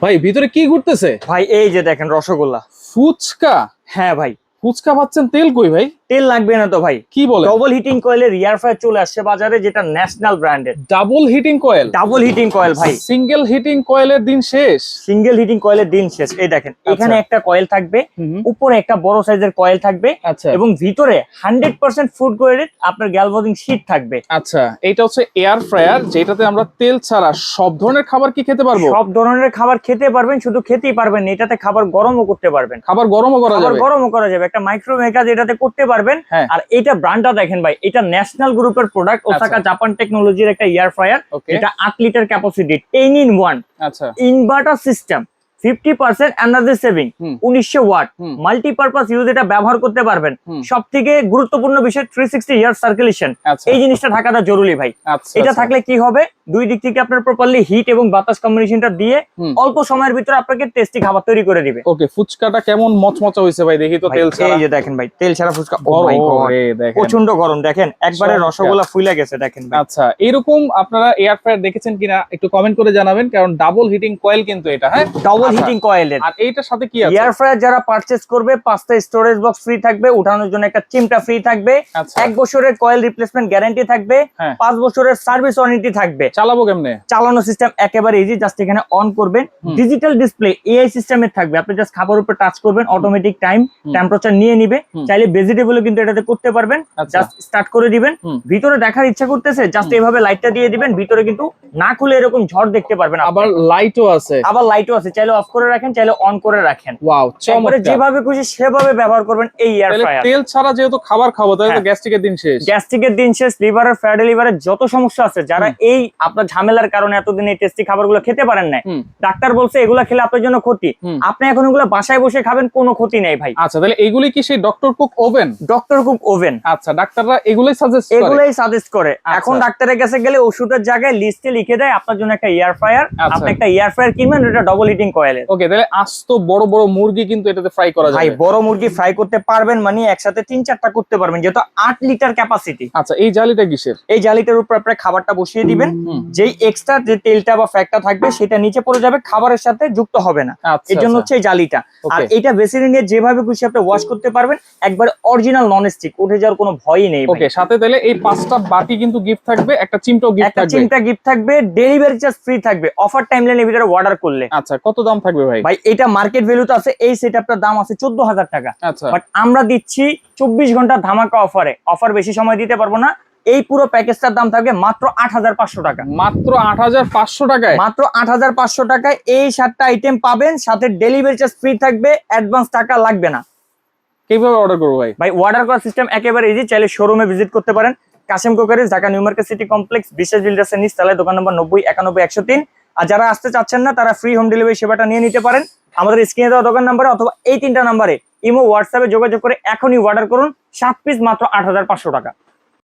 ভাই ভিতরে কি ঘুরতেছে? ভাই এই যে দেখেন রসগোল্লা। ফুচকা? হ্যাঁ ভাই। ফুচকা পাচ্ছেন, তেল কই ভাই? তেল লাগবে না তো ভাই। কি বলে? ডবল হিটিং কয়েলের এয়ার ফ্রায়ার চলে আসছে বাজারে, যেটা ন্যাশনাল ব্র্যান্ডের। Double heating coil? Double heating coil ভাই। সিঙ্গেল হিটিং কয়েলের দিন শেষ। সিঙ্গেল হিটিং কয়েলের দিন শেষ। এই দেখেন এখানে একটা কয়েল থাকবে, উপরে একটা বড় সাইজের কয়েল থাকবে, আচ্ছা, এবং ভিতরে 100% ফুড গ্রেডেড আপনার গ্যালভানিং শীট থাকবে। আচ্ছা, এটা হচ্ছে এয়ার ফ্রায়ার, যেটাতে আমরা তেল ছাড়া সব ধরনের খাবার কি খেতে পারবো? সব ধরনের খাবার খেতে পারবেন, শুধু খেতেই পারবেন না, এটাতে খাবার গরমও করতে পারবেন। খাবার গরমও করা খাবার যাবে? গরমও করা যাবে, একটা মাইক্রো মেকাজ এটাতে করতে পারবেন। হ্যাঁ। আর এটা ব্র্যান্ডটা দেখেন ভাই, এটা ন্যাশনাল গ্রুপের প্রোডাক্ট, ওসাকা জাপান টেকনোলজির একটা এয়ার ফ্রায়ার। ওকে। এটা 8 লিটার ক্যাপাসিটি, 10 in 1 আচ্ছা, inverter system, 50% energy saving, 1900 watt, multipurpose use, এটা ব্যবহার করতে পারবেন। সব থেকে গুরুত্বপূর্ণ বিষয় 360 ইয়ার সার্কুলেশন, আচ্ছা, এই জিনিসটা থাকাটা জরুরি ভাই। আচ্ছা, এটা আচ্ছা। থাকলে কি হবে, দুই দিক থেকে আপনার প্রপারলি হিট এবং বাতাস কম্বিনেশনটা দিয়ে অল্প সময়ের ভিতরে আপনাকে টেস্টি খাবার তৈরি করে দিবে। ওকে, ফুচকাটা কেমন মচমচা হইছে ভাই? দেখি তো ভাই, তেল ছাড়া। এই যে দেখেন ভাই, তেল ছাড়া ফুচকা। ও গরম, মাই গড, রে দেখেন। প্রচন্ড গরম, দেখেন একবারে চমৎকার। রসগোল্লা ফুলে গেছে দেখেন ভাই। আচ্ছা, এরকম আপনারা এয়ার ফ্রায়ার দেখেছেন কিনা একটু কমেন্ট করে জানাবেন, কারণ ডাবল হিটিং কয়েল কিন্তু এটা। হ্যাঁ, ডাবল আচ্ছা। হিটিং কয়েলের। আর এইটার সাথে কি আছে? এয়ার ফ্রায়ার যারা পারচেজ করবে 5টা স্টোরেজ বক্স ফ্রি থাকবে, উঠানোর জন্য একটা চিমটা ফ্রি থাকবে, আচ্ছা। 1 বছরের কয়েল রিপ্লেসমেন্ট গ্যারান্টি থাকবে, হ্যাঁ। 5 বছরের সার্ভিস ওয়ারেন্টি থাকবে। চালাবো কেমনে? চালানো সিস্টেম একেবারে ইজি, জাস্ট এখানে অন করবেন, ডিজিটাল ডিসপ্লে এআই সিস্টেমের থাকবে, আপনি জাস্ট খাবার উপর টাচ করবেন, অটোমেটিক টাইম টেম্পারেচার নিয়ে নিবে। চাইলে ভেজিটেবলও কিন্তু এটাতে করতে পারবেন, আচ্ছা। জাস্ট স্টার্ট করে দিবেন। ভিতরে দেখার ইচ্ছা করতেছে, জাস্ট এইভাবে লাইটটা দিয়ে দিবেন, ভিতরে কিন্তু না খুলে এরকম ঝড় দেখতে পারবেন। আবার লাইটও আছে? আবার লাইটও আছে, চাইলে অফ করে রাখেন, চাইলে অন করে রাখেন। ওয়াও, একবারে চমৎকার। যেভাবে খুশি সেভাবে ব্যবহার করবেন এই এয়ার তাহলে ফ্রায়ার। তেল ছাড়া যেহেতু খাবার খাবো, তাহলে তো হ্যাঁ। গ্যাস্ট্রিকের দিন শেষ। গ্যাস্ট্রিকের দিন শেষ, লিভারের ফ্যাটি লিভারের যত সমস্যা আছে, যারা এই আপনার ঝামেলার কারণে এতদিন এই টেস্টি খাবারগুলো খেতে পারেন না, ডাক্তার বলছে এগুলা খেলে আপনার জন্য ক্ষতি, আপনি এখন এগুলো বাসায় বসে খাবেন, কোনো ক্ষতি নেই ভাই। আচ্ছা, তাহলে এগুলি কি সেই doctor cook oven? Doctor cook oven. আচ্ছা, ডাক্তাররা এগুলাই সাজেস্ট করে? এগুলাই সাজেস্ট করে। আচ্ছা। এখন ডাক্তারের কাছে গেলে ওষুধের জায়গায় লিস্টে লিখে দেয় আপনার জন্য একটা এয়ার ফ্রায়ার, আচ্ছা। আপনি একটা এয়ার ফ্রায়ার কিনবেন, এটা ডাবল হিটিং কয়েলের। ওকে, তাহলে আস্ত বড় বড় মুরগি কিন্তু এটাতে ফ্রাই করা ভাই যাবে? বড় মুরগি ফ্রাই করতে পারবেন, মানে একসাথে 3-4টা করতে পারবেন, যেহেতু 8 লিটার ক্যাপাসিটি। আচ্ছা, এই জালিটা কিসের? এই জালিটার উপর আপনি খাবারটা বসিয়ে দিবেন, যেই এক্সট্রা যে তেলটা বা ফ্যাটটা থাকবে সেটা নিচে পড়ে যাবে, খাবারের সাথে যুক্ত হবে না। আচ্ছা, এর জন্য আচ্ছা। হচ্ছে এই জালিটা। আর Okay. এটা বেসিনে নিয়ে যেভাবে খুশি আপনি ওয়াশ করতে পারবেন, একবার অরিজিনাল নন স্টিক, উঠে যাওয়ার কোনো ভয়ই নেই ভাই। ওকে, সাথে তাহলে এই 5টা বাটি কিন্তু গিফট থাকবে, একটা চিমটাও গিফট একটা থাকবে। চিমটা গিফট থাকবে, ডেলিভারি চার্জ ফ্রি থাকবে, অফার টাইমলাইনের ভিতরে অর্ডার করলে। আচ্ছা, কত দাম থাকবে ভাই? ভাই এটা মার্কেট ভ্যালুতে আছে, এই সেটআপটার দাম আছে 14,000 টাকা। আচ্ছা, বাট আমরা দিচ্ছি 24 ঘন্টা ধামাকা অফারে। অফার বেশি সময় দিতে পারবো না, এই পুরো প্যাকেজটার দাম থাকবে মাত্র 8,500 টাকা। মাত্র 8,500 টাকায়? মাত্র 8,500 টাকায় এই 7টা আইটেম পাবেন, সাথে ডেলিভারি চার্জ ফ্রি থাকবে, অ্যাডভান্স টাকা লাগবে না। কিভাবে অর্ডার করবো ভাই? ভাই অর্ডার করার সিস্টেম একেবারে ইজি, চাইলে শোরুমে ভিজিট করতে পারেন, Kasem crockeries, Dhaka New Market City Complex, Biswas বিল্ডার্সের নিচতলায়, দোকান নম্বর 90-91-103। আর যারা আসতে চাচ্ছেন না, তারা ফ্রি হোম ডেলিভারি সেবাটা নিয়ে নিতে পারেন আমাদের স্ক্রিনে দেওয়া দোকান নাম্বারে, অথবা এই 3টা নাম্বারে ইমো হোয়াটসঅ্যাপে যোগাযোগ করে এখনই অর্ডার করুন। 7 পিস মাত্র 8,500 টাকা।